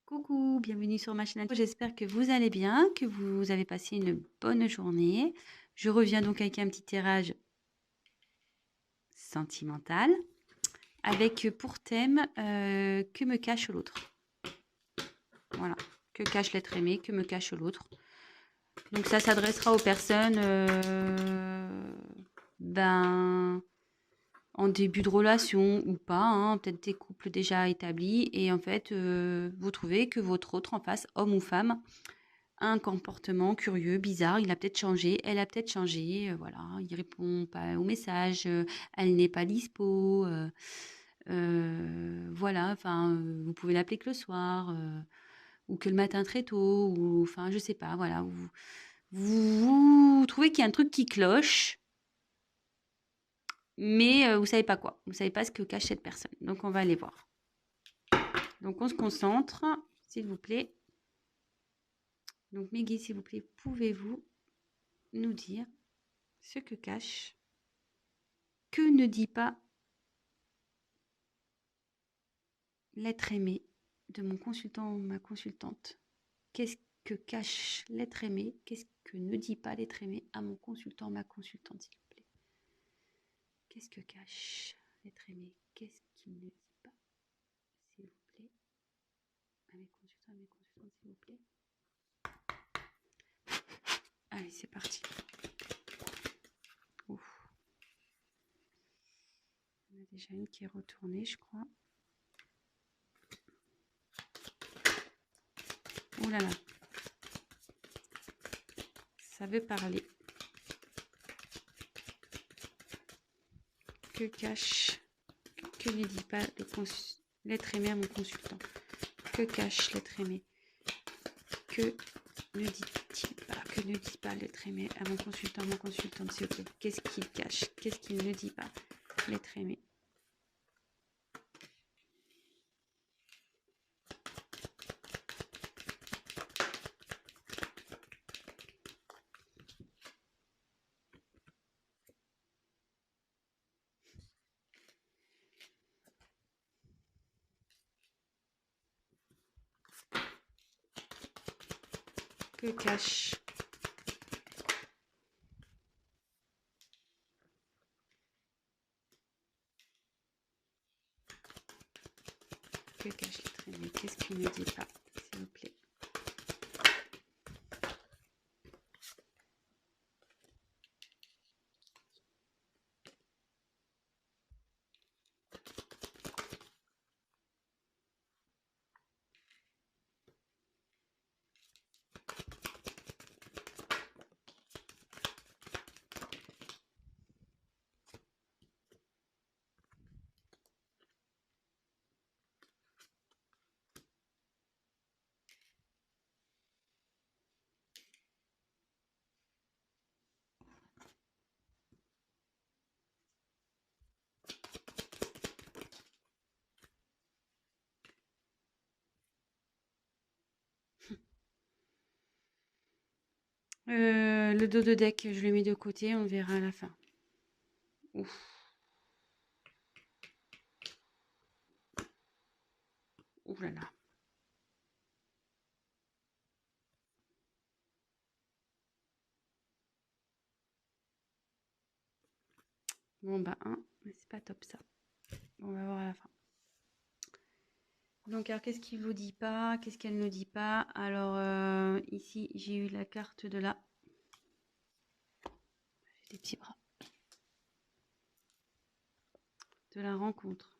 Coucou, bienvenue sur ma chaîne. J'espère que vous allez bien, que vous avez passé une bonne journée. Je reviens donc avec un petit tirage sentimental avec pour thème que me cache l'autre. Voilà, que cache l'être aimé, que me cache l'autre. Donc ça s'adressera aux personnes en début de relation ou pas, hein, peut-être des couples déjà établis et en fait vous trouvez que votre autre en face, homme ou femme, un comportement curieux, bizarre, il a peut-être changé, elle a peut-être changé, voilà, il répond pas aux messages, elle n'est pas dispo, voilà, enfin, vous pouvez l'appeler que le soir, ou que le matin très tôt, ou enfin, je sais pas, voilà, vous trouvez qu'il y a un truc qui cloche, mais vous savez pas quoi, vous savez pas ce que cache cette personne. Donc on va aller voir. Donc on se concentre, s'il vous plaît. Donc mes guides, s'il vous plaît, pouvez-vous nous dire ce que cache, que ne dit pas l'être aimé de mon consultant ou ma consultante? Qu'est-ce que cache l'être aimé? Qu'est-ce que ne dit pas l'être aimé à mon consultant ou ma consultante, s'il vous plaît? Qu'est-ce que cache l'être aimé? Qu'est-ce qu'il ne dit pas, s'il vous plaît, à mes consultants et mes consultantes, s'il vous plaît? Allez, c'est parti. Ouf. On a déjà une qui est retournée, je crois. Oh là là. Ça veut parler. Que cache, que ne dit pas l'être aimé à mon consultant? Que cache l'être aimé? Que ne dit-il pas? Que ne dit pas l'être aimé à mon consultant, mon consultante, s'il vous plaît? Qu'est-ce qu'il cache? Qu'est-ce qu'il ne dit pas, l'être aimé? Que cache? Que cache l'être aimé? Qu'est-ce qu'il ne dit pas, s'il vous plaît? Le dos de deck, je le mets de côté, on verra à la fin. Ouf. Ouh là là. Bon bah, c'est pas top ça. On va voir à la fin. Donc, alors, qu'est-ce qu'il vous dit pas? Qu'est-ce qu'elle ne dit pas? Alors, ici, j'ai eu la carte de la... J'ai des petits bras. De la rencontre.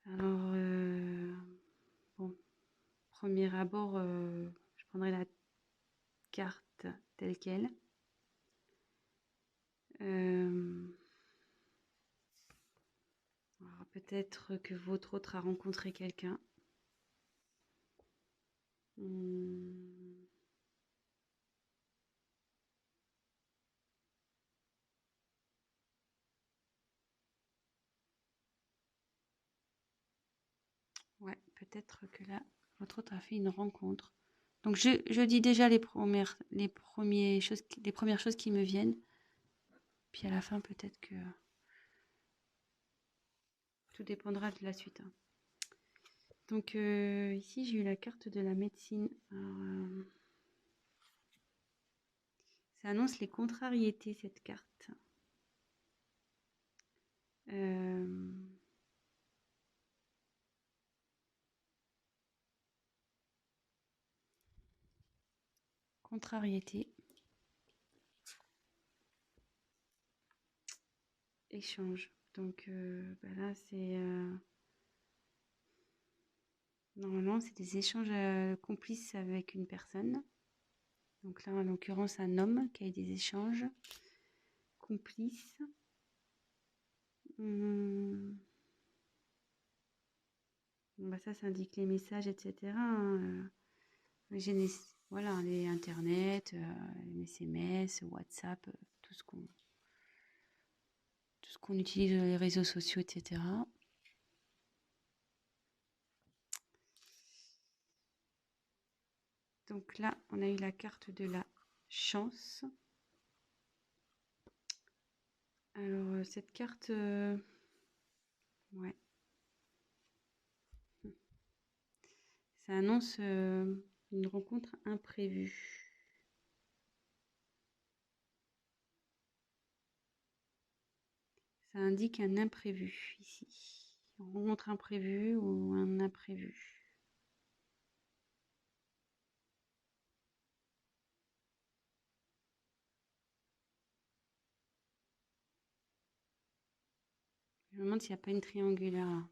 Alors, bon, premier abord, je prendrai la carte telle qu'elle. Peut-être que votre autre a rencontré quelqu'un. Ouais, peut-être que là, votre autre a fait une rencontre. Donc, je dis déjà les premières choses qui me viennent. Puis à la fin, peut-être que tout dépendra de la suite. Hein. Donc ici, j'ai eu la carte de la médecine. Alors, ça annonce les contrariétés, cette carte. Contrariété. Échange. Donc bah là, c'est... normalement, c'est des échanges complices avec une personne. Donc là, en l'occurrence, un homme qui a eu des échanges complices. Bah ça indique les messages, etc. Hein. Voilà, les Internet, les SMS, WhatsApp, tout ce qu'on utilise, les réseaux sociaux, etc. Donc là, on a eu la carte de la chance. Alors, cette carte, ouais, ça annonce une rencontre imprévue. Ça indique un imprévu ici. Une rencontre imprévue ou un imprévu. Je me demande s'il n'y a pas une triangulaire là.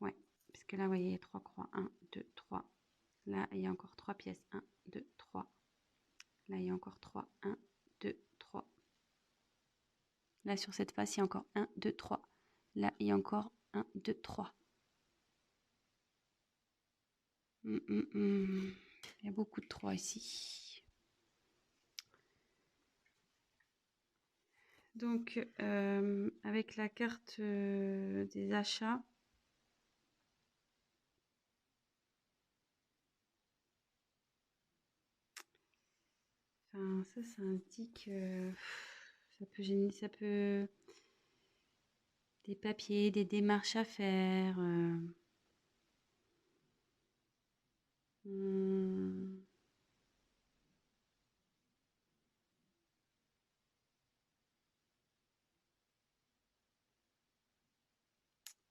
Ouais, parce que là, vous voyez, il y a 3 croix. 1, 2, 3. Là, il y a encore 3 pièces. 1, 2, 3. Là, il y a encore 3. 1, 2, 3. Là, sur cette face, il y a encore 1, 2, 3. Là, il y a encore 1, 2, 3. Il y a beaucoup de 3 ici. Donc, avec la carte des achats, enfin, ça indique, ça peut des papiers, des démarches à faire.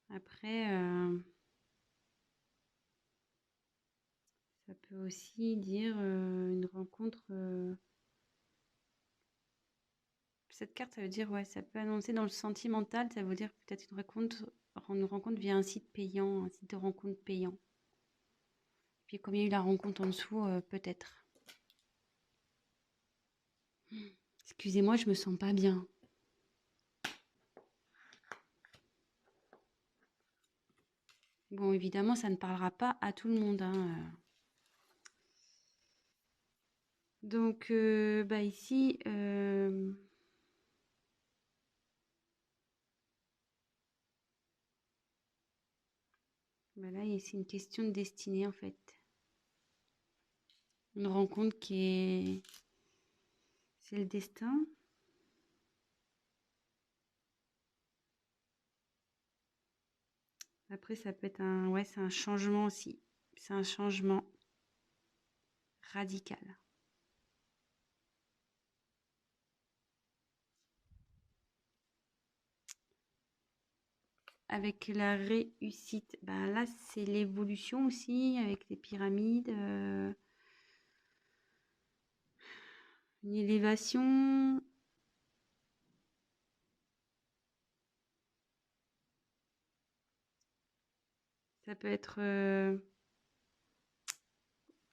Après, ça peut aussi dire une rencontre. Cette carte, ça veut dire, ouais, ça peut annoncer dans le sentimental, ça veut dire peut-être une rencontre via un site payant, un site de rencontre payant. Puis comme il y a eu la rencontre en dessous, peut-être. Excusez-moi, je me sens pas bien. Bon, évidemment, ça ne parlera pas à tout le monde. Hein. Donc, bah ici, bah là, c'est une question de destinée en fait. Une rencontre qui est... C'est le destin. Après, ça peut être un... Ouais, c'est un changement aussi. C'est un changement radical. Avec la réussite, bah là, c'est l'évolution aussi, avec les pyramides. Une élévation. Ça peut être...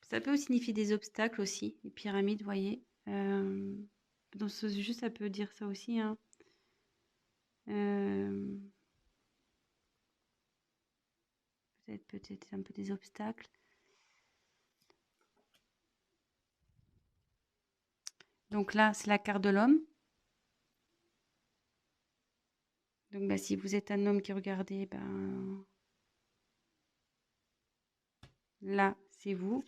ça peut signifier des obstacles aussi, les pyramides, vous voyez. Dans ce jeu, ça peut dire ça aussi. Hein. Peut-être un peu des obstacles. Donc là, c'est la carte de l'homme. Donc bah, si vous êtes un homme qui regardez, ben, là, c'est vous.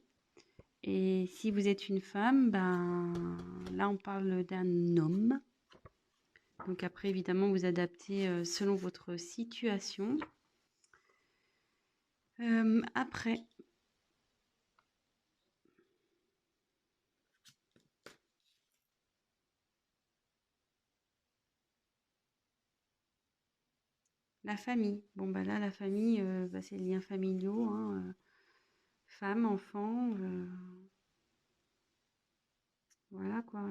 Et si vous êtes une femme, ben, là, on parle d'un homme. Donc après, évidemment, vous adaptez selon votre situation. Après, la famille. Bon, bah là, la famille, bah, c'est les liens familiaux, hein, femme, enfant, voilà quoi.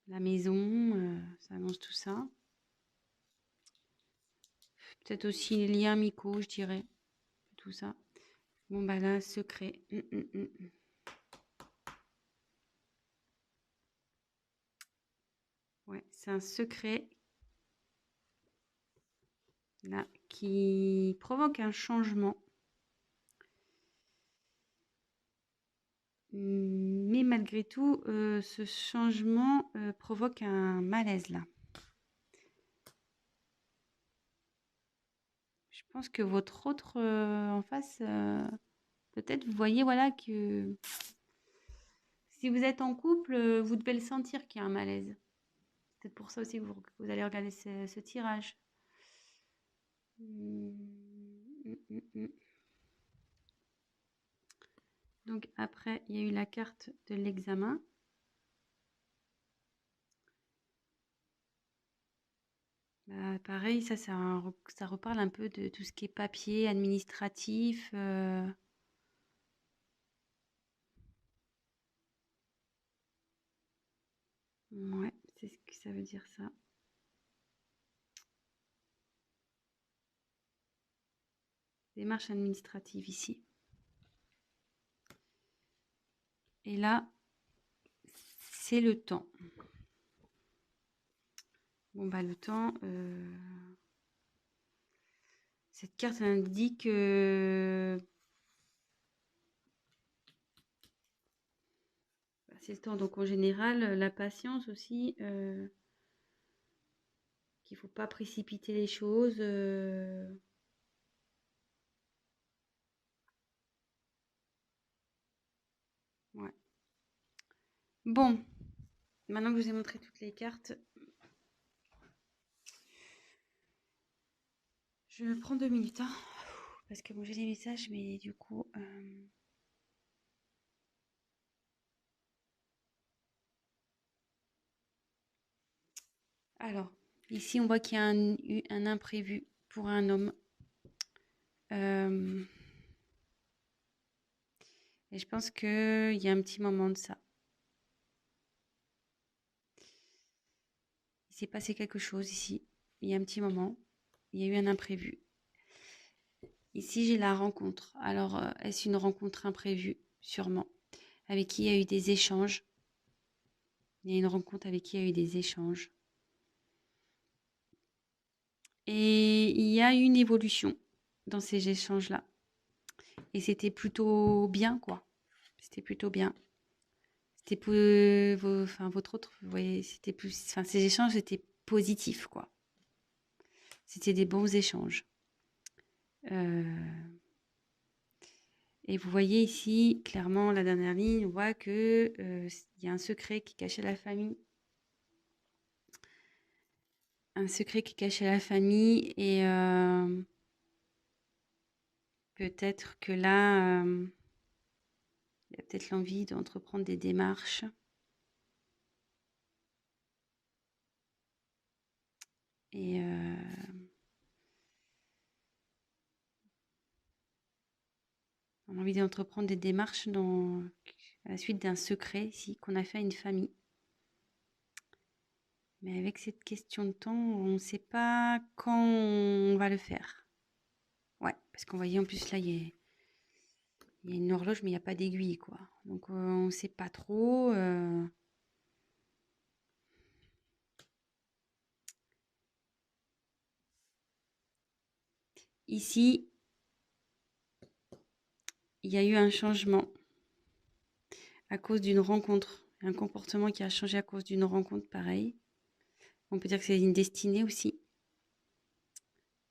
La maison, ça annonce tout ça. Peut-être aussi les liens amicaux, je dirais. Tout ça. Bon, bah là, secret. Ouais, c'est un secret là qui provoque un changement. Mais malgré tout, ce changement provoque un malaise là. Je pense que votre autre en face, peut-être vous voyez voilà que si vous êtes en couple, vous devez le sentir qu'il y a un malaise. C'est peut-être pour ça aussi que vous allez regarder ce tirage. Donc après, il y a eu la carte de l'examen. Bah, pareil, ça reparle un peu de tout ce qui est papier, administratif. Ouais, c'est ce que ça veut dire ça. Démarche administrative ici. Et là, c'est le temps. Bon, bah, le temps, cette carte indique c'est le temps. Donc, en général, la patience aussi, qu'il ne faut pas précipiter les choses. Ouais. Bon, maintenant que je vous ai montré toutes les cartes, je prends 2 minutes, hein, parce que bon, j'ai des messages, mais du coup... Alors, ici, on voit qu'il y a eu un imprévu pour un homme. Et je pense qu'il y a un petit moment de ça. Il s'est passé quelque chose ici. Il y a un petit moment. Il y a eu un imprévu. Ici, j'ai la rencontre. Alors, est-ce une rencontre imprévue? Sûrement. Avec qui il y a eu des échanges. Il y a une rencontre avec qui il y a eu des échanges. Et il y a eu une évolution dans ces échanges-là. Et c'était plutôt bien, quoi. C'était plutôt bien. C'était pour votre autre, vous voyez, c'était plus, enfin, ces échanges étaient positifs, quoi. C'était des bons échanges. Et vous voyez ici, clairement, la dernière ligne, on voit que y a un secret qui cachait la famille. Un secret qui cachait la famille et peut-être que là, il y a peut-être l'envie d'entreprendre des démarches. Et on a envie d'entreprendre des démarches à la suite d'un secret ici qu'on a fait à une famille. Mais avec cette question de temps, on ne sait pas quand on va le faire. Ouais, parce qu'on voyait en plus là, il y a une horloge, mais il n'y a pas d'aiguille, quoi. Donc on ne sait pas trop. Ici, il y a eu un changement à cause d'une rencontre. Un comportement qui a changé à cause d'une rencontre, pareil. On peut dire que c'est une destinée aussi.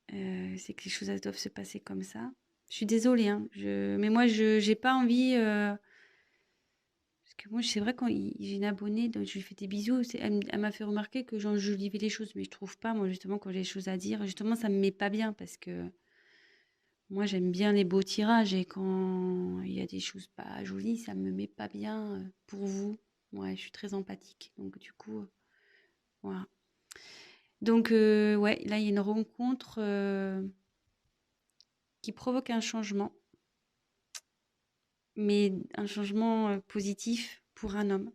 C'est que les choses elles doivent se passer comme ça. Je suis désolée, hein, mais moi, je n'ai pas envie... parce Parce que moi, c'est vrai, quand j'ai une abonnée, donc je lui fais des bisous, elle m'a fait remarquer que j'enjolivais les choses, mais je trouve pas, moi, justement, quand j'ai des choses à dire, justement, ça me met pas bien, parce que moi, j'aime bien les beaux tirages, et quand il y a des choses pas jolies, ça me met pas bien pour vous. Ouais, je suis très empathique, donc du coup, voilà. Donc, ouais, là, il y a une rencontre qui provoque un changement, mais un changement positif pour un homme.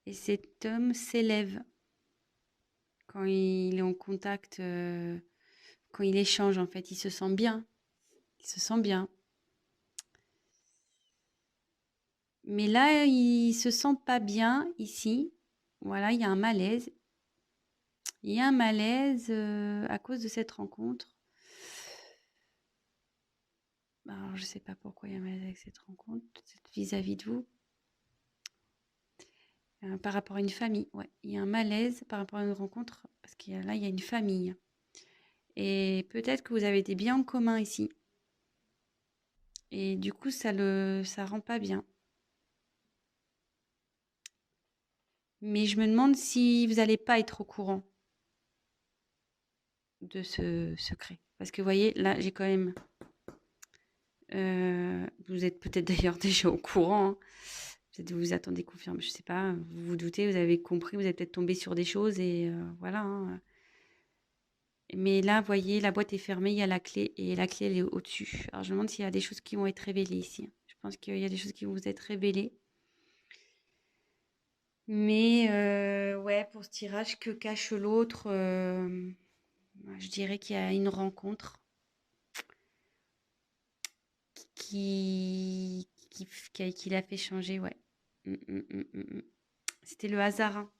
Et cet homme s'élève quand il est en contact, quand il échange, en fait, il se sent bien. Il se sent bien. Mais là, il se sent pas bien ici. Voilà, il y a un malaise. Il y a un malaise à cause de cette rencontre. Alors, je sais pas pourquoi il y a un malaise avec cette rencontre, vis-à-vis de vous. Par rapport à une famille, ouais. Il y a un malaise par rapport à une rencontre, parce qu'il y a, là, il y a une famille. Et peut-être que vous avez des biens en commun ici. Et du coup, ça rend pas bien. Mais je me demande si vous n'allez pas être au courant de ce secret. Parce que vous voyez, là, j'ai quand même... vous êtes peut-être d'ailleurs déjà au courant, hein. Peut-être vous attendez confirme, je sais pas, vous vous doutez, vous avez compris, vous êtes peut-être tombé sur des choses et voilà, hein. Mais là, vous voyez, la boîte est fermée, il y a la clé et la clé, elle est au-dessus. Alors, je me demande s'il y a des choses qui vont être révélées ici. Je pense qu'il y a des choses qui vont vous être révélées. Mais ouais, pour ce tirage, que cache l'autre, je dirais qu'il y a une rencontre qui l'a fait changer, ouais. Mm. C'était le hasard, hein.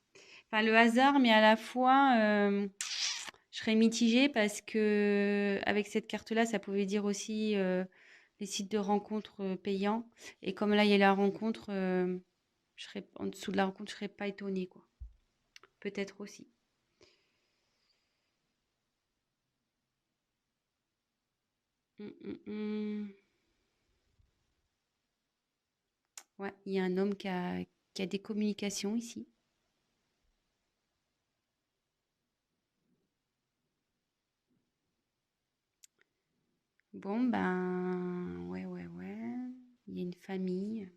Enfin, le hasard, mais à la fois, je serais mitigée parce que avec cette carte-là, ça pouvait dire aussi les sites de rencontres payants. Et comme là, il y a la rencontre, je serais en dessous de la rencontre, je serais pas étonnée, quoi. Peut-être aussi. Mm. Ouais, il y a un homme qui a des communications ici. Bon, ben, ouais. Il y a une famille.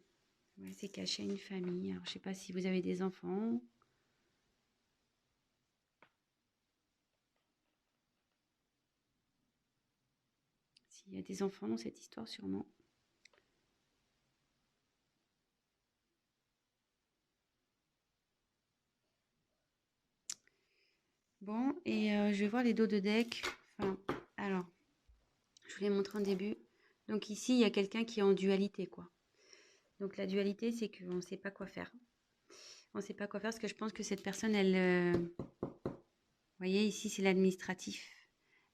Ouais, c'est caché à une famille. Alors, je sais pas si vous avez des enfants. S'il y a des enfants dans cette histoire, sûrement. Bon, et je vais voir les dos de deck. Enfin, alors, je vous l'ai montré en début. Donc ici, il y a quelqu'un qui est en dualité, quoi. Donc la dualité, c'est qu'on ne sait pas quoi faire. On ne sait pas quoi faire parce que je pense que cette personne, vous voyez, ici, c'est l'administratif.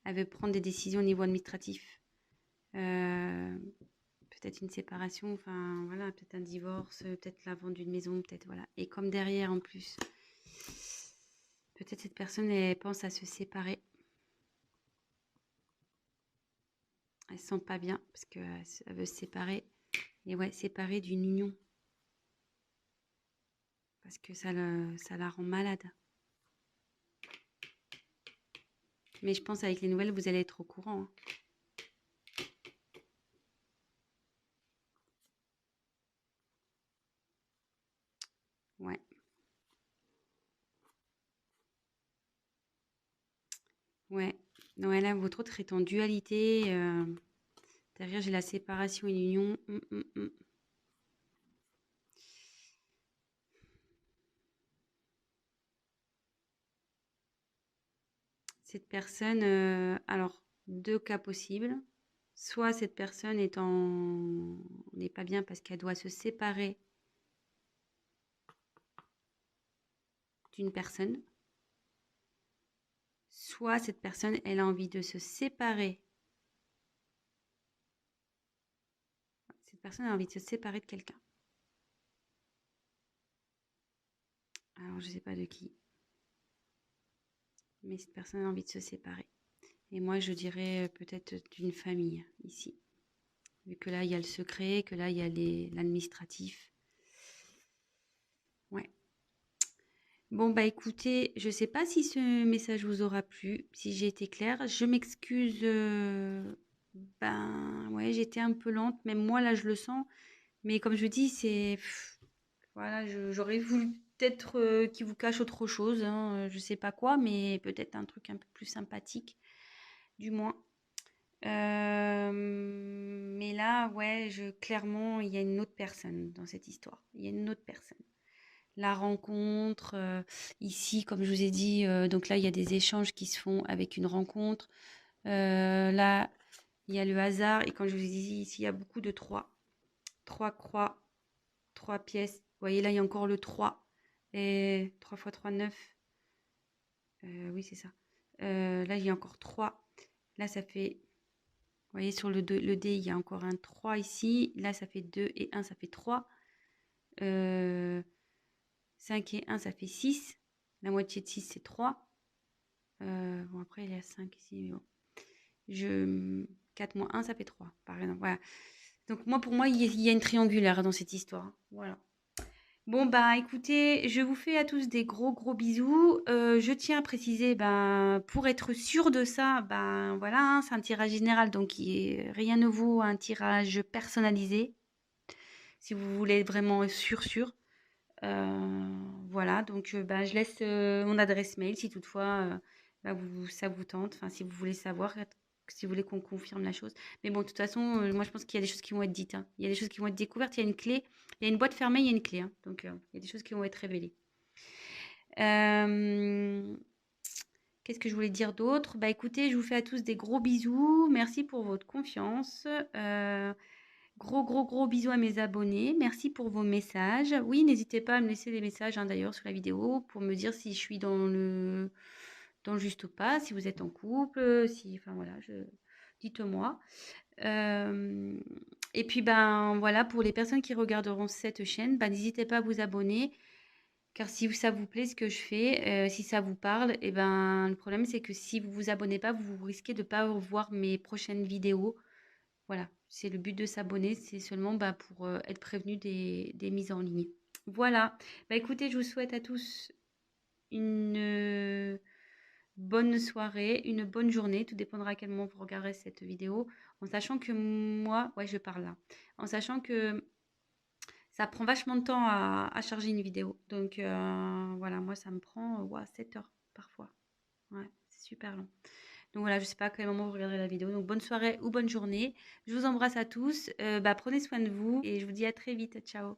Elle veut prendre des décisions au niveau administratif. Euh, peut-être une séparation, enfin voilà, peut-être un divorce, peut-être la vente d'une maison, peut-être voilà. Et comme derrière en plus, peut-être cette personne elle pense à se séparer. Elle se sent pas bien parce qu'elle veut se séparer. Et ouais, séparer d'une union. Parce que ça la rend malade. Mais je pense avec les nouvelles, vous allez être au courant, hein. Ouais. Ouais. Ouais, là, votre autre est en dualité. Derrière, j'ai la séparation et l'union. Cette personne, alors, deux cas possibles. Soit cette personne n'est pas bien parce qu'elle doit se séparer d'une personne. Soit cette personne, elle a envie de se séparer. Cette personne a envie de se séparer de quelqu'un. Alors, je ne sais pas de qui. Mais cette personne a envie de se séparer. Et moi, je dirais peut-être d'une famille ici. Vu que là, il y a le secret, que là, il y a l'administratif. Ouais. Bon, bah écoutez, je sais pas si ce message vous aura plu, si j'ai été claire. Je m'excuse. Ben, ouais, j'étais un peu lente. Même moi, là, je le sens. Mais comme je dis, voilà, j'aurais voulu peut-être qu'il vous cache autre chose, hein, je sais pas quoi, mais peut-être un truc un peu plus sympathique, du moins. Mais là, ouais, clairement, il y a une autre personne dans cette histoire. Il y a une autre personne. La rencontre, ici, comme je vous ai dit, donc là, il y a des échanges qui se font avec une rencontre. Là, il y a le hasard. Et quand je vous ai dit, ici, il y a beaucoup de trois. Trois croix, trois pièces. Vous voyez, là, il y a encore le 3. Et 3 fois 3, 9. Oui, c'est ça. Là, il y a encore 3. Là, ça fait... Vous voyez, sur le dé, il y a encore un 3 ici. Là, ça fait 2 et 1, ça fait 3. 5 et 1, ça fait 6. La moitié de 6, c'est 3. Bon, après, il y a 5 ici. Mais bon. 4 moins 1, ça fait 3, par exemple. Voilà. Donc, pour moi, il y a une triangulaire dans cette histoire. Voilà. Bon, bah écoutez, je vous fais à tous des gros gros bisous. Je tiens à préciser, ben, pour être sûr de ça, ben voilà, hein, c'est un tirage général, donc rien ne vaut un tirage personnalisé. Si vous voulez être vraiment sûr. Voilà, donc ben, je laisse mon adresse mail si toutefois ben, ça vous tente, enfin si vous voulez savoir, si vous voulez qu'on confirme la chose. Mais bon, de toute façon, moi je pense qu'il y a des choses qui vont être dites, hein. Il y a des choses qui vont être découvertes, il y a une clé, il y a une boîte fermée, il y a une clé, hein. Donc il y a des choses qui vont être révélées. Euh, Qu'est-ce que je voulais dire d'autre? Bah écoutez, je vous fais à tous des gros bisous. Merci pour votre confiance. Gros, gros, gros bisous à mes abonnés. Merci pour vos messages. Oui, n'hésitez pas à me laisser des messages hein, d'ailleurs sous la vidéo pour me dire si je suis dans le juste ou pas, si vous êtes en couple, si, enfin voilà, dites-moi. Euh, et puis ben voilà, pour les personnes qui regarderont cette chaîne, ben, n'hésitez pas à vous abonner. Car si ça vous plaît ce que je fais, si ça vous parle, et ben le problème c'est que si vous vous abonnez pas, vous risquez de pas voir mes prochaines vidéos. Voilà, c'est le but de s'abonner, c'est seulement bah, pour être prévenu des mises en ligne. Voilà, bah écoutez, je vous souhaite à tous une bonne soirée, une bonne journée, tout dépendra à quel moment vous regarderez cette vidéo, en sachant que moi, ouais je parle là, en sachant que ça prend vachement de temps à charger une vidéo. Donc voilà, moi ça me prend 7 heures parfois. Ouais, c'est super long. Donc voilà, je sais pas à quel moment vous regarderez la vidéo. Donc bonne soirée ou bonne journée. Je vous embrasse à tous. Bah, prenez soin de vous et je vous dis à très vite. Ciao.